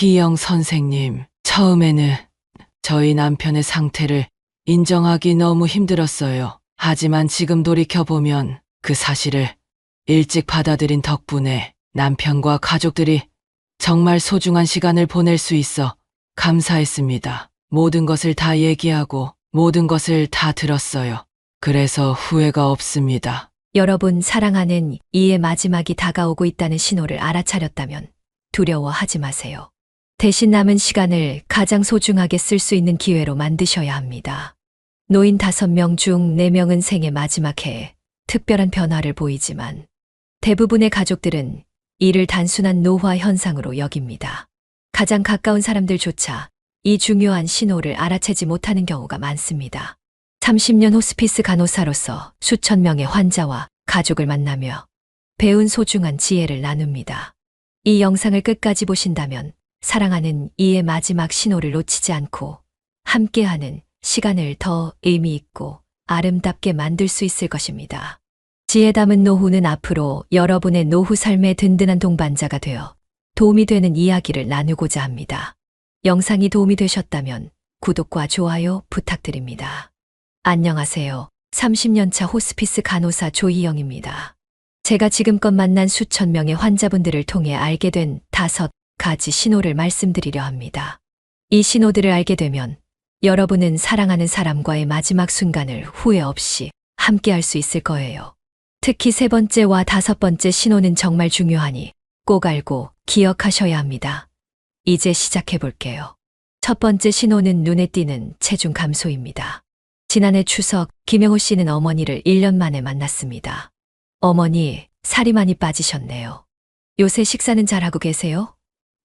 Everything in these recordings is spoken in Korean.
기영 선생님, 처음에는 저희 남편의 상태를 인정하기 너무 힘들었어요. 하지만 지금 돌이켜보면 그 사실을 일찍 받아들인 덕분에 남편과 가족들이 정말 소중한 시간을 보낼 수 있어 감사했습니다. 모든 것을 다 얘기하고 모든 것을 다 들었어요. 그래서 후회가 없습니다. 여러분, 사랑하는 이의 마지막이 다가오고 있다는 신호를 알아차렸다면 두려워하지 마세요. 대신 남은 시간을 가장 소중하게 쓸 수 있는 기회로 만드셔야 합니다. 노인 5명 중 4명은 생애 마지막 해에 특별한 변화를 보이지만 대부분의 가족들은 이를 단순한 노화 현상으로 여깁니다. 가장 가까운 사람들조차 이 중요한 신호를 알아채지 못하는 경우가 많습니다. 30년 호스피스 간호사로서 수천 명의 환자와 가족을 만나며 배운 소중한 지혜를 나눕니다. 이 영상을 끝까지 보신다면 사랑하는 이의 마지막 신호를 놓치지 않고 함께하는 시간을 더 의미 있고 아름답게 만들 수 있을 것입니다. 지혜 담은 노후는 앞으로 여러분의 노후 삶의 든든한 동반자가 되어 도움이 되는 이야기를 나누고자 합니다. 영상이 도움이 되셨다면 구독과 좋아요 부탁드립니다. 안녕하세요. 30년차 호스피스 간호사 조희영입니다. 제가 지금껏 만난 수천 명의 환자분들을 통해 알게 된 5가지 신호를 말씀드리려 합니다. 이 신호들을 알게 되면 여러분은 사랑하는 사람과의 마지막 순간을 후회 없이 함께할 수 있을 거예요. 특히 3번째와 5번째 신호는 정말 중요하니 꼭 알고 기억하셔야 합니다. 이제 시작해 볼게요. 첫 번째 신호는 눈에 띄는 체중 감소입니다. 지난해 추석, 김영호 씨는 어머니를 1년 만에 만났습니다. 어머니, 살이 많이 빠지셨네요. 요새 식사는 잘하고 계세요?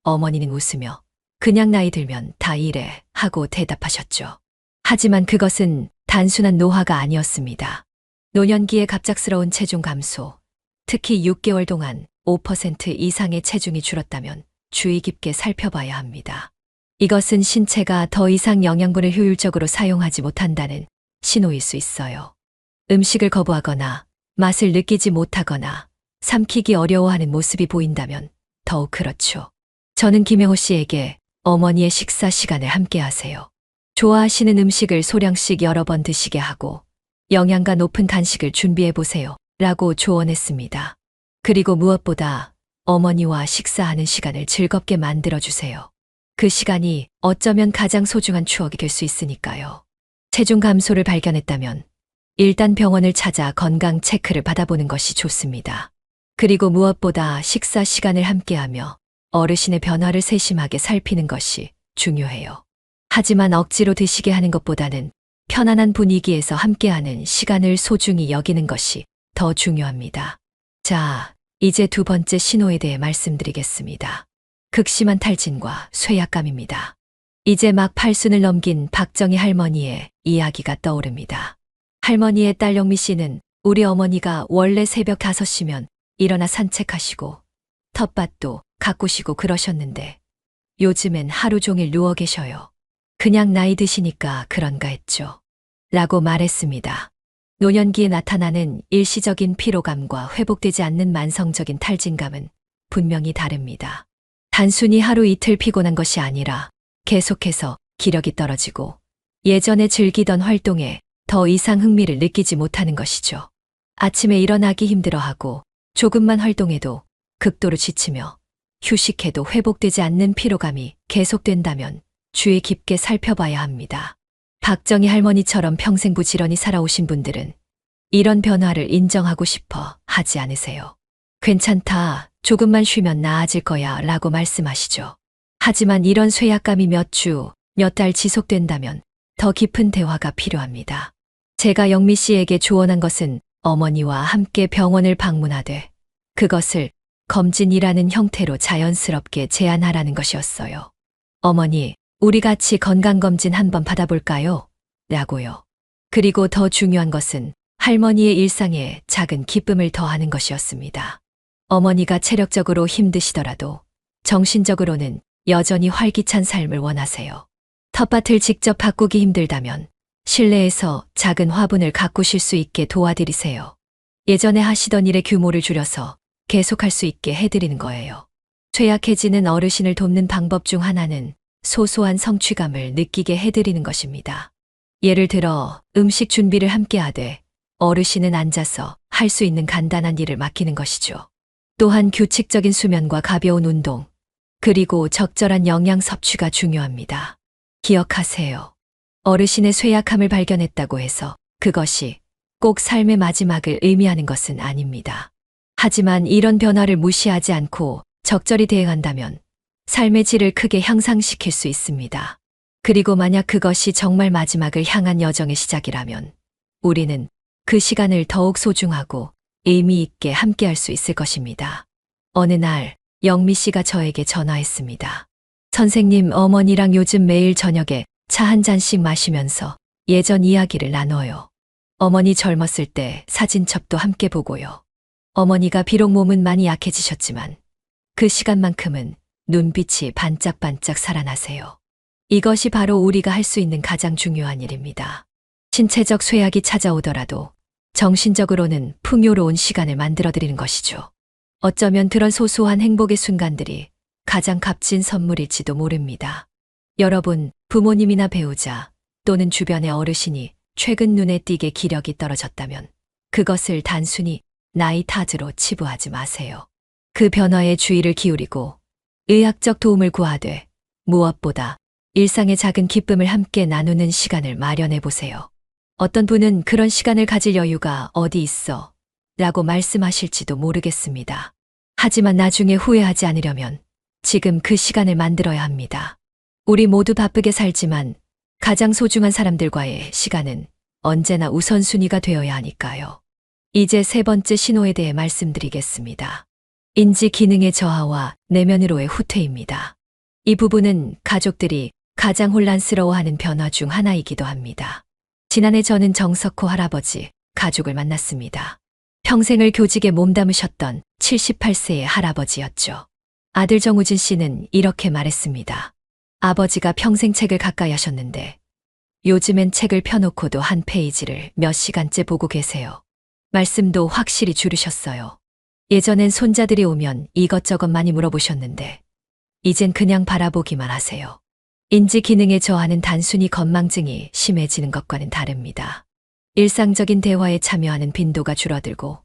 어머니는 웃으며 그냥 나이 들면 다 이래 하고 대답하셨죠. 하지만 그것은 단순한 노화가 아니었습니다. 노년기의 갑작스러운 체중 감소, 특히 6개월 동안 5% 이상의 체중이 줄었다면 주의 깊게 살펴봐야 합니다. 이것은 신체가 더 이상 영양분을 효율적으로 사용하지 못한다는 신호일 수 있어요. 음식을 거부하거나 맛을 느끼지 못하거나 삼키기 어려워하는 모습이 보인다면 더욱 그렇죠. 저는 김영호 씨에게 어머니의 식사 시간을 함께 하세요. 좋아하시는 음식을 소량씩 여러 번 드시게 하고 영양가 높은 간식을 준비해 보세요. 라고 조언했습니다. 그리고 무엇보다 어머니와 식사하는 시간을 즐겁게 만들어 주세요. 그 시간이 어쩌면 가장 소중한 추억이 될 수 있으니까요. 체중 감소를 발견했다면 일단 병원을 찾아 건강 체크를 받아보는 것이 좋습니다. 그리고 무엇보다 식사 시간을 함께하며 어르신의 변화를 세심하게 살피는 것이 중요해요. 하지만 억지로 드시게 하는 것보다는 편안한 분위기에서 함께하는 시간을 소중히 여기는 것이 더 중요합니다. 자, 이제 2번째 신호에 대해 말씀드리겠습니다. 극심한 탈진과 쇠약감입니다. 이제 막 8순을 넘긴 박정희 할머니의 이야기가 떠오릅니다. 할머니의 딸 영미 씨는 우리 어머니가 원래 새벽 5시면 일어나 산책하시고 텃밭도 가꾸시고 그러셨는데 요즘엔 하루 종일 누워 계셔요. 그냥 나이 드시니까 그런가 했죠. 라고 말했습니다. 노년기에 나타나는 일시적인 피로감과 회복되지 않는 만성적인 탈진감은 분명히 다릅니다. 단순히 하루 이틀 피곤한 것이 아니라 계속해서 기력이 떨어지고 예전에 즐기던 활동에 더 이상 흥미를 느끼지 못하는 것이죠. 아침에 일어나기 힘들어하고 조금만 활동해도 극도로 지치며 휴식해도 회복되지 않는 피로감이 계속된다면 주의 깊게 살펴봐야 합니다. 박정희 할머니처럼 평생 부지런히 살아오신 분들은 이런 변화를 인정하고 싶어 하지 않으세요. 괜찮다, 조금만 쉬면 나아질 거야 라고 말씀하시죠. 하지만 이런 쇠약감이 몇 주, 몇 달 지속된다면 더 깊은 대화가 필요합니다. 제가 영미 씨에게 조언한 것은 어머니와 함께 병원을 방문하되 그것을 검진이라는 형태로 자연스럽게 제안하라는 것이었어요. 어머니, 우리 같이 건강검진 한번 받아볼까요? 라고요. 그리고 더 중요한 것은 할머니의 일상에 작은 기쁨을 더하는 것이었습니다. 어머니가 체력적으로 힘드시더라도 정신적으로는 여전히 활기찬 삶을 원하세요. 텃밭을 직접 가꾸기 힘들다면 실내에서 작은 화분을 가꾸실 수 있게 도와드리세요. 예전에 하시던 일의 규모를 줄여서 계속할 수 있게 해드리는 거예요. 쇠약해지는 어르신을 돕는 방법 중 하나는 소소한 성취감을 느끼게 해드리는 것입니다. 예를 들어 음식 준비를 함께 하되 어르신은 앉아서 할 수 있는 간단한 일을 맡기는 것이죠. 또한 규칙적인 수면과 가벼운 운동, 그리고 적절한 영양 섭취가 중요합니다. 기억하세요. 어르신의 쇠약함을 발견했다고 해서 그것이 꼭 삶의 마지막을 의미하는 것은 아닙니다. 하지만 이런 변화를 무시하지 않고 적절히 대응한다면 삶의 질을 크게 향상시킬 수 있습니다. 그리고 만약 그것이 정말 마지막을 향한 여정의 시작이라면 우리는 그 시간을 더욱 소중하고 의미 있게 함께할 수 있을 것입니다. 어느 날 영미 씨가 저에게 전화했습니다. 선생님, 어머니랑 요즘 매일 저녁에 차 한 잔씩 마시면서 예전 이야기를 나눠요. 어머니 젊었을 때 사진첩도 함께 보고요. 어머니가 비록 몸은 많이 약해지셨지만 그 시간만큼은 눈빛이 반짝반짝 살아나세요. 이것이 바로 우리가 할 수 있는 가장 중요한 일입니다. 신체적 쇠약이 찾아오더라도 정신적으로는 풍요로운 시간을 만들어드리는 것이죠. 어쩌면 그런 소소한 행복의 순간들이 가장 값진 선물일지도 모릅니다. 여러분, 부모님이나 배우자 또는 주변의 어르신이 최근 눈에 띄게 기력이 떨어졌다면 그것을 단순히 나이 탓으로 치부하지 마세요. 그 변화에 주의를 기울이고 의학적 도움을 구하되 무엇보다 일상의 작은 기쁨을 함께 나누는 시간을 마련해 보세요. 어떤 분은 그런 시간을 가질 여유가 어디 있어? 라고 말씀하실지도 모르겠습니다. 하지만 나중에 후회하지 않으려면 지금 그 시간을 만들어야 합니다. 우리 모두 바쁘게 살지만 가장 소중한 사람들과의 시간은 언제나 우선순위가 되어야 하니까요. 이제 세 번째 신호에 대해 말씀드리겠습니다. 인지 기능의 저하와 내면으로의 후퇴입니다. 이 부분은 가족들이 가장 혼란스러워하는 변화 중 하나이기도 합니다. 지난해 저는 정석호 할아버지, 가족을 만났습니다. 평생을 교직에 몸담으셨던 78세의 할아버지였죠. 아들 정우진 씨는 이렇게 말했습니다. 아버지가 평생 책을 가까이 하셨는데 요즘엔 책을 펴놓고도 한 페이지를 몇 시간째 보고 계세요. 말씀도 확실히 줄이셨어요. 예전엔 손자들이 오면 이것저것 많이 물어보셨는데 이젠 그냥 바라보기만 하세요. 인지 기능의 저하는 단순히 건망증이 심해지는 것과는 다릅니다. 일상적인 대화에 참여하는 빈도가 줄어들고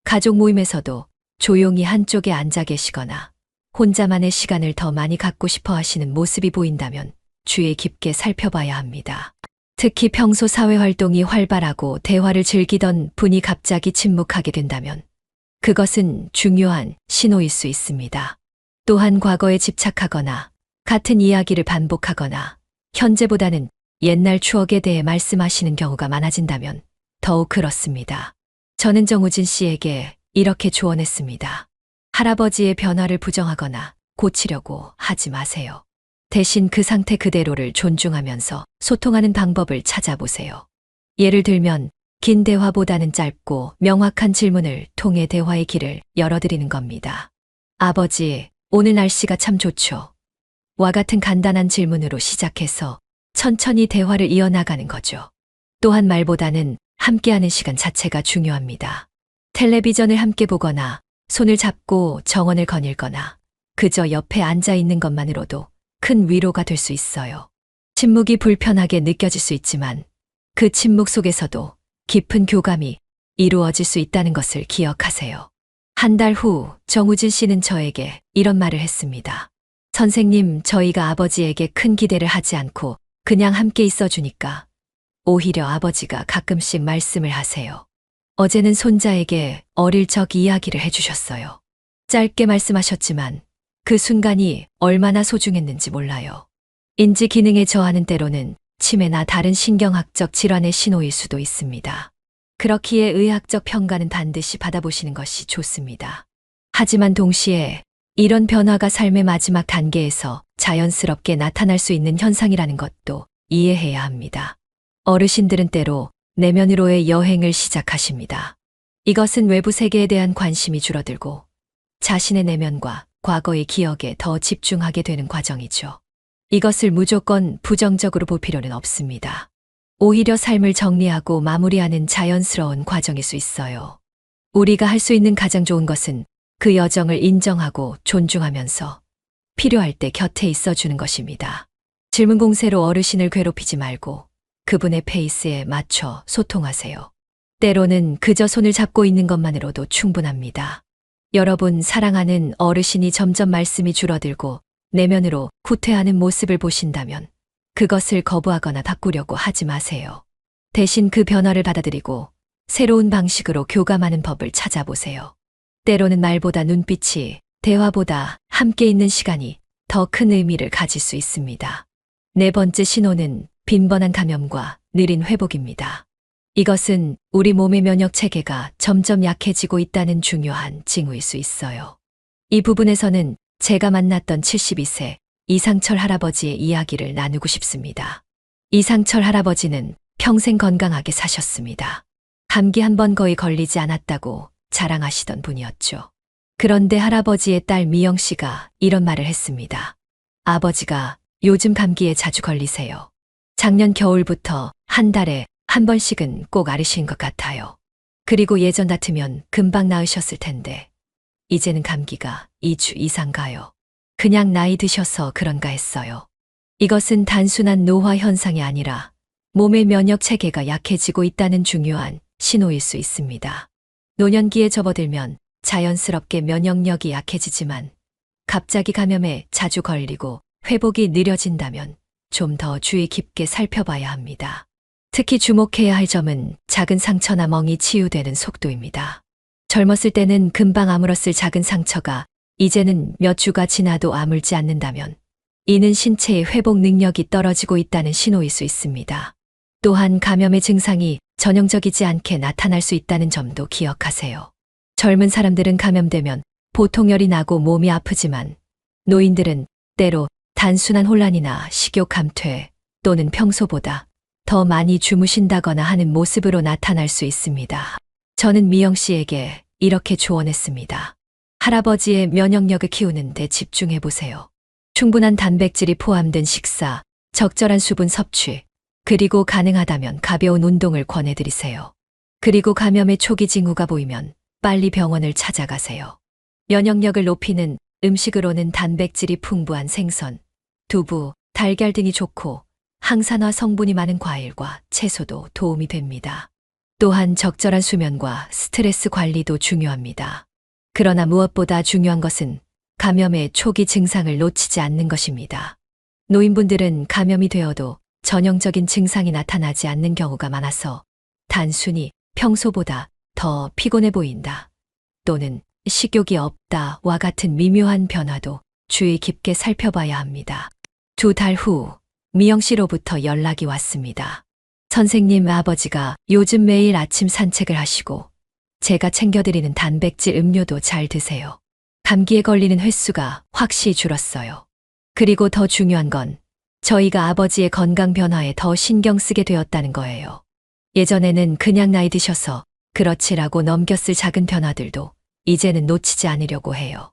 가족 모임에서도 조용히 한쪽에 앉아 계시거나 혼자만의 시간을 더 많이 갖고 싶어 하시는 모습이 보인다면 주의 깊게 살펴봐야 합니다. 특히 평소 사회활동이 활발하고 대화를 즐기던 분이 갑자기 침묵하게 된다면 그것은 중요한 신호일 수 있습니다. 또한 과거에 집착하거나 같은 이야기를 반복하거나 현재보다는 옛날 추억에 대해 말씀하시는 경우가 많아진다면 더욱 그렇습니다. 저는 정우진 씨에게 이렇게 조언했습니다. 할아버지의 변화를 부정하거나 고치려고 하지 마세요. 대신 그 상태 그대로를 존중하면서 소통하는 방법을 찾아보세요. 예를 들면 긴 대화보다는 짧고 명확한 질문을 통해 대화의 길을 열어드리는 겁니다. 아버지, 오늘 날씨가 참 좋죠? 와 같은 간단한 질문으로 시작해서 천천히 대화를 이어나가는 거죠. 또한 말보다는 함께하는 시간 자체가 중요합니다. 텔레비전을 함께 보거나 손을 잡고 정원을 거닐거나 그저 옆에 앉아 있는 것만으로도 큰 위로가 될 수 있어요. 침묵이 불편하게 느껴질 수 있지만 그 침묵 속에서도 깊은 교감이 이루어질 수 있다는 것을 기억하세요. 한 달 후 정우진 씨는 저에게 이런 말을 했습니다. 선생님, 저희가 아버지에게 큰 기대를 하지 않고 그냥 함께 있어주니까 오히려 아버지가 가끔씩 말씀을 하세요. 어제는 손자에게 어릴 적 이야기를 해주셨어요. 짧게 말씀하셨지만 그 순간이 얼마나 소중했는지 몰라요. 인지 기능의 저하는 때로는 치매나 다른 신경학적 질환의 신호일 수도 있습니다. 그렇기에 의학적 평가는 반드시 받아보시는 것이 좋습니다. 하지만 동시에 이런 변화가 삶의 마지막 단계에서 자연스럽게 나타날 수 있는 현상이라는 것도 이해해야 합니다. 어르신들은 때로 내면으로의 여행을 시작하십니다. 이것은 외부 세계에 대한 관심이 줄어들고 자신의 내면과 과거의 기억에 더 집중하게 되는 과정이죠. 이것을 무조건 부정적으로 볼 필요는 없습니다. 오히려 삶을 정리하고 마무리하는 자연스러운 과정일 수 있어요. 우리가 할 수 있는 가장 좋은 것은 그 여정을 인정하고 존중하면서 필요할 때 곁에 있어주는 것입니다. 질문 공세로 어르신을 괴롭히지 말고 그분의 페이스에 맞춰 소통하세요. 때로는 그저 손을 잡고 있는 것만으로도 충분합니다. 여러분 사랑하는 어르신이 점점 말씀이 줄어들고 내면으로 후퇴하는 모습을 보신다면 그것을 거부하거나 바꾸려고 하지 마세요. 대신 그 변화를 받아들이고 새로운 방식으로 교감하는 법을 찾아보세요. 때로는 말보다 눈빛이, 대화보다 함께 있는 시간이 더 큰 의미를 가질 수 있습니다. 네 번째 신호는 빈번한 감염과 느린 회복입니다. 이것은 우리 몸의 면역 체계가 점점 약해지고 있다는 중요한 징후일 수 있어요. 이 부분에서는 제가 만났던 72세 이상철 할아버지의 이야기를 나누고 싶습니다. 이상철 할아버지는 평생 건강하게 사셨습니다. 감기 한 번 거의 걸리지 않았다고 자랑하시던 분이었죠. 그런데 할아버지의 딸 미영 씨가 이런 말을 했습니다. 아버지가 요즘 감기에 자주 걸리세요. 작년 겨울부터 한 달에 한 번씩은 꼭 앓으신 것 같아요. 그리고 예전 같으면 금방 나으셨을 텐데 이제는 감기가 2주 이상 가요. 그냥 나이 드셔서 그런가 했어요. 이것은 단순한 노화 현상이 아니라 몸의 면역 체계가 약해지고 있다는 중요한 신호일 수 있습니다. 노년기에 접어들면 자연스럽게 면역력이 약해지지만 갑자기 감염에 자주 걸리고 회복이 느려진다면 좀 더 주의 깊게 살펴봐야 합니다. 특히 주목해야 할 점은 작은 상처나 멍이 치유되는 속도입니다. 젊었을 때는 금방 아물었을 작은 상처가 이제는 몇 주가 지나도 아물지 않는다면 이는 신체의 회복 능력이 떨어지고 있다는 신호일 수 있습니다. 또한 감염의 증상이 전형적이지 않게 나타날 수 있다는 점도 기억하세요. 젊은 사람들은 감염되면 보통 열이 나고 몸이 아프지만 노인들은 때로 단순한 혼란이나 식욕 감퇴 또는 평소보다 더 많이 주무신다거나 하는 모습으로 나타날 수 있습니다. 저는 미영 씨에게 이렇게 조언했습니다. 할아버지의 면역력을 키우는 데 집중해 보세요. 충분한 단백질이 포함된 식사, 적절한 수분 섭취, 그리고 가능하다면 가벼운 운동을 권해드리세요. 그리고 감염의 초기 징후가 보이면 빨리 병원을 찾아가세요. 면역력을 높이는 음식으로는 단백질이 풍부한 생선, 두부, 달걀 등이 좋고 항산화 성분이 많은 과일과 채소도 도움이 됩니다. 또한 적절한 수면과 스트레스 관리도 중요합니다. 그러나 무엇보다 중요한 것은 감염의 초기 증상을 놓치지 않는 것입니다. 노인분들은 감염이 되어도 전형적인 증상이 나타나지 않는 경우가 많아서 단순히 평소보다 더 피곤해 보인다 또는 식욕이 없다와 같은 미묘한 변화도 주의 깊게 살펴봐야 합니다. 2달 후 미영 씨로부터 연락이 왔습니다. 선생님, 아버지가 요즘 매일 아침 산책을 하시고 제가 챙겨드리는 단백질 음료도 잘 드세요. 감기에 걸리는 횟수가 확실히 줄었어요. 그리고 더 중요한 건 저희가 아버지의 건강 변화에 더 신경 쓰게 되었다는 거예요. 예전에는 그냥 나이 드셔서 그렇지라고 넘겼을 작은 변화들도 이제는 놓치지 않으려고 해요.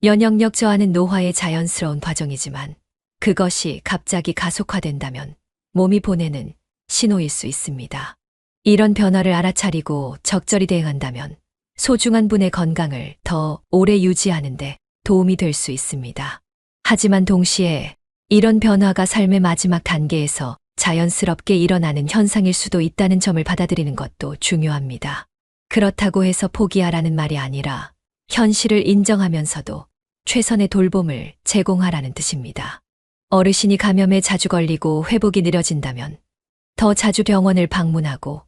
면역력 저하는 노화의 자연스러운 과정이지만 그것이 갑자기 가속화된다면 몸이 보내는 신호일 수 있습니다. 이런 변화를 알아차리고 적절히 대응한다면 소중한 분의 건강을 더 오래 유지하는 데 도움이 될 수 있습니다. 하지만 동시에 이런 변화가 삶의 마지막 단계에서 자연스럽게 일어나는 현상일 수도 있다는 점을 받아들이는 것도 중요합니다. 그렇다고 해서 포기하라는 말이 아니라 현실을 인정하면서도 최선의 돌봄을 제공하라는 뜻입니다. 어르신이 감염에 자주 걸리고 회복이 느려진다면 더 자주 병원을 방문하고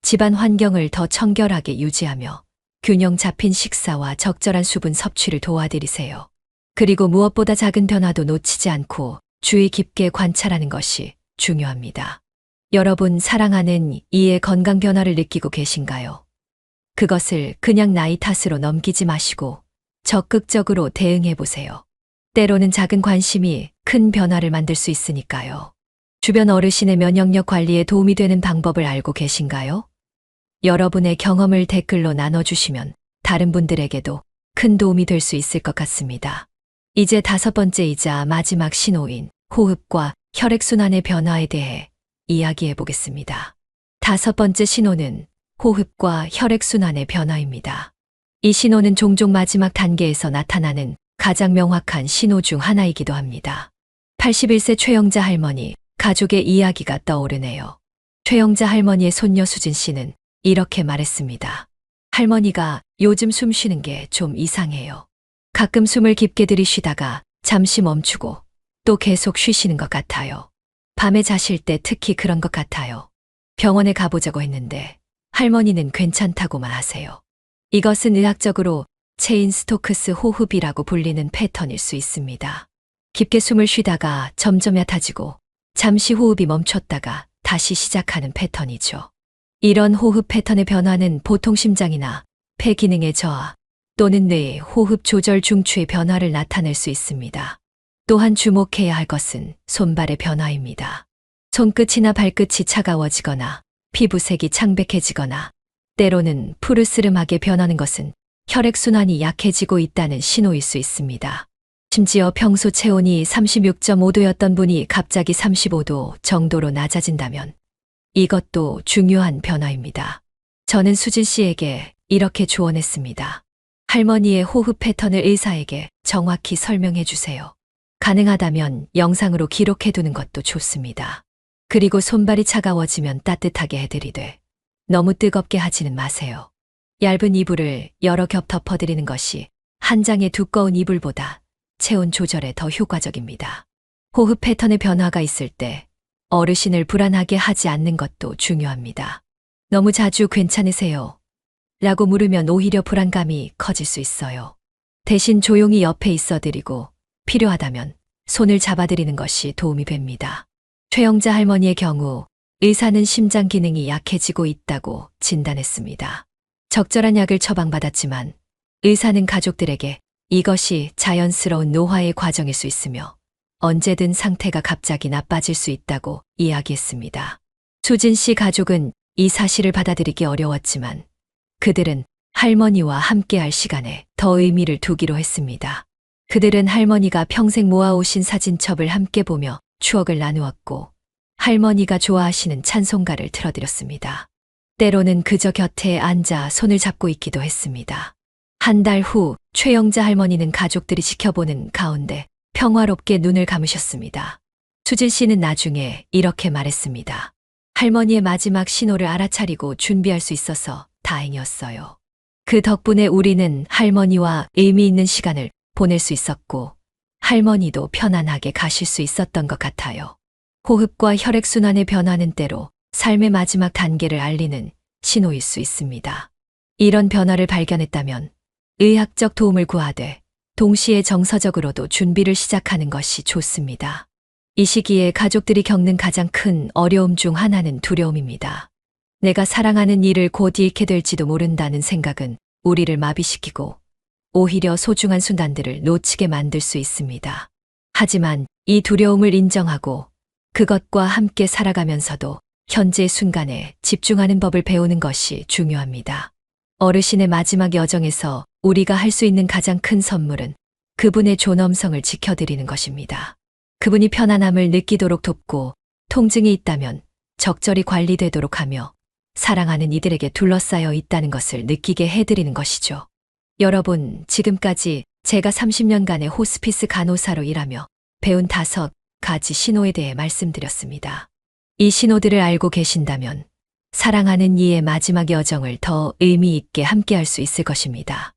집안 환경을 더 청결하게 유지하며 균형 잡힌 식사와 적절한 수분 섭취를 도와드리세요. 그리고 무엇보다 작은 변화도 놓치지 않고 주의 깊게 관찰하는 것이 중요합니다. 여러분 사랑하는 이의 건강 변화를 느끼고 계신가요? 그것을 그냥 나이 탓으로 넘기지 마시고 적극적으로 대응해 보세요. 때로는 작은 관심이 큰 변화를 만들 수 있으니까요. 주변 어르신의 면역력 관리에 도움이 되는 방법을 알고 계신가요? 여러분의 경험을 댓글로 나눠주시면 다른 분들에게도 큰 도움이 될 수 있을 것 같습니다. 이제 5번째이자 마지막 신호인 호흡과 혈액순환의 변화에 대해 이야기해 보겠습니다. 5번째 신호는 호흡과 혈액순환의 변화입니다. 이 신호는 종종 마지막 단계에서 나타나는 가장 명확한 신호 중 하나이기도 합니다. 81세 최영자 할머니, 가족의 이야기가 떠오르네요. 최영자 할머니의 손녀 수진 씨는 이렇게 말했습니다. 할머니가 요즘 숨 쉬는 게 좀 이상해요. 가끔 숨을 깊게 들이쉬다가 잠시 멈추고 또 계속 쉬시는 것 같아요. 밤에 자실 때 특히 그런 것 같아요. 병원에 가보자고 했는데 할머니는 괜찮다고만 하세요. 이것은 의학적으로 체인 스토크스 호흡이라고 불리는 패턴일 수 있습니다. 깊게 숨을 쉬다가 점점 얕아지고 잠시 호흡이 멈췄다가 다시 시작하는 패턴이죠. 이런 호흡 패턴의 변화는 보통 심장이나 폐 기능의 저하 또는 뇌의 호흡 조절 중추의 변화를 나타낼 수 있습니다. 또한 주목해야 할 것은 손발의 변화입니다. 손끝이나 발끝이 차가워지거나 피부색이 창백해지거나 때로는 푸르스름하게 변하는 것은 혈액순환이 약해지고 있다는 신호일 수 있습니다. 심지어 평소 체온이 36.5도였던 분이 갑자기 35도 정도로 낮아진다면 이것도 중요한 변화입니다. 저는 수진 씨에게 이렇게 조언했습니다. 할머니의 호흡 패턴을 의사에게 정확히 설명해 주세요. 가능하다면 영상으로 기록해 두는 것도 좋습니다. 그리고 손발이 차가워지면 따뜻하게 해드리되 너무 뜨겁게 하지는 마세요. 얇은 이불을 여러 겹 덮어드리는 것이 한 장의 두꺼운 이불보다 체온 조절에 더 효과적입니다. 호흡 패턴의 변화가 있을 때 어르신을 불안하게 하지 않는 것도 중요합니다. 너무 자주 괜찮으세요? 라고 물으면 오히려 불안감이 커질 수 있어요. 대신 조용히 옆에 있어드리고 필요하다면 손을 잡아드리는 것이 도움이 됩니다. 최영자 할머니의 경우 의사는 심장 기능이 약해지고 있다고 진단했습니다. 적절한 약을 처방받았지만 의사는 가족들에게 이것이 자연스러운 노화의 과정일 수 있으며 언제든 상태가 갑자기 나빠질 수 있다고 이야기했습니다. 수진 씨 가족은 이 사실을 받아들이기 어려웠지만 그들은 할머니와 함께할 시간에 더 의미를 두기로 했습니다. 그들은 할머니가 평생 모아오신 사진첩을 함께 보며 추억을 나누었고 할머니가 좋아하시는 찬송가를 틀어드렸습니다. 때로는 그저 곁에 앉아 손을 잡고 있기도 했습니다. 한 달 후 최영자 할머니는 가족들이 지켜보는 가운데 평화롭게 눈을 감으셨습니다. 수진 씨는 나중에 이렇게 말했습니다. 할머니의 마지막 신호를 알아차리고 준비할 수 있어서 다행이었어요. 그 덕분에 우리는 할머니와 의미 있는 시간을 보낼 수 있었고 할머니도 편안하게 가실 수 있었던 것 같아요. 호흡과 혈액순환의 변화는 때로 삶의 마지막 단계를 알리는 신호일 수 있습니다. 이런 변화를 발견했다면 의학적 도움을 구하되 동시에 정서적으로도 준비를 시작하는 것이 좋습니다. 이 시기에 가족들이 겪는 가장 큰 어려움 중 하나는 두려움입니다. 내가 사랑하는 일을 곧 잃게 될지도 모른다는 생각은 우리를 마비시키고 오히려 소중한 순간들을 놓치게 만들 수 있습니다. 하지만 이 두려움을 인정하고 그것과 함께 살아가면서도 현재 순간에 집중하는 법을 배우는 것이 중요합니다. 어르신의 마지막 여정에서 우리가 할 수 있는 가장 큰 선물은 그분의 존엄성을 지켜드리는 것입니다. 그분이 편안함을 느끼도록 돕고 통증이 있다면 적절히 관리되도록 하며 사랑하는 이들에게 둘러싸여 있다는 것을 느끼게 해드리는 것이죠. 여러분, 지금까지 제가 30년간의 호스피스 간호사로 일하며 배운 5가지 신호에 대해 말씀드렸습니다. 이 신호들을 알고 계신다면 사랑하는 이의 마지막 여정을 더 의미 있게 함께할 수 있을 것입니다.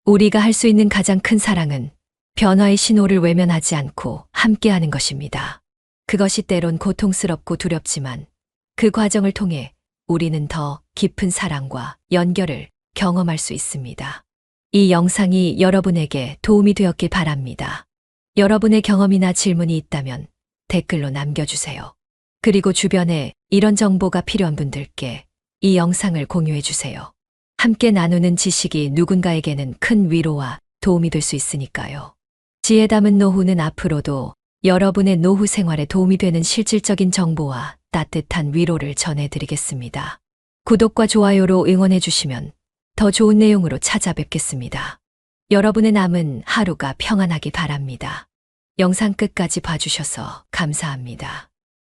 우리가 할 수 있는 가장 큰 사랑은 변화의 신호를 외면하지 않고 함께하는 것입니다. 그것이 때론 고통스럽고 두렵지만 그 과정을 통해 우리는 더 깊은 사랑과 연결을 경험할 수 있습니다. 이 영상이 여러분에게 도움이 되었길 바랍니다. 여러분의 경험이나 질문이 있다면 댓글로 남겨주세요. 그리고 주변에 이런 정보가 필요한 분들께 이 영상을 공유해 주세요. 함께 나누는 지식이 누군가에게는 큰 위로와 도움이 될 수 있으니까요. 지혜 담은 노후는 앞으로도 여러분의 노후 생활에 도움이 되는 실질적인 정보와 따뜻한 위로를 전해드리겠습니다. 구독과 좋아요로 응원해 주시면 더 좋은 내용으로 찾아뵙겠습니다. 여러분의 남은 하루가 평안하기 바랍니다. 영상 끝까지 봐주셔서 감사합니다.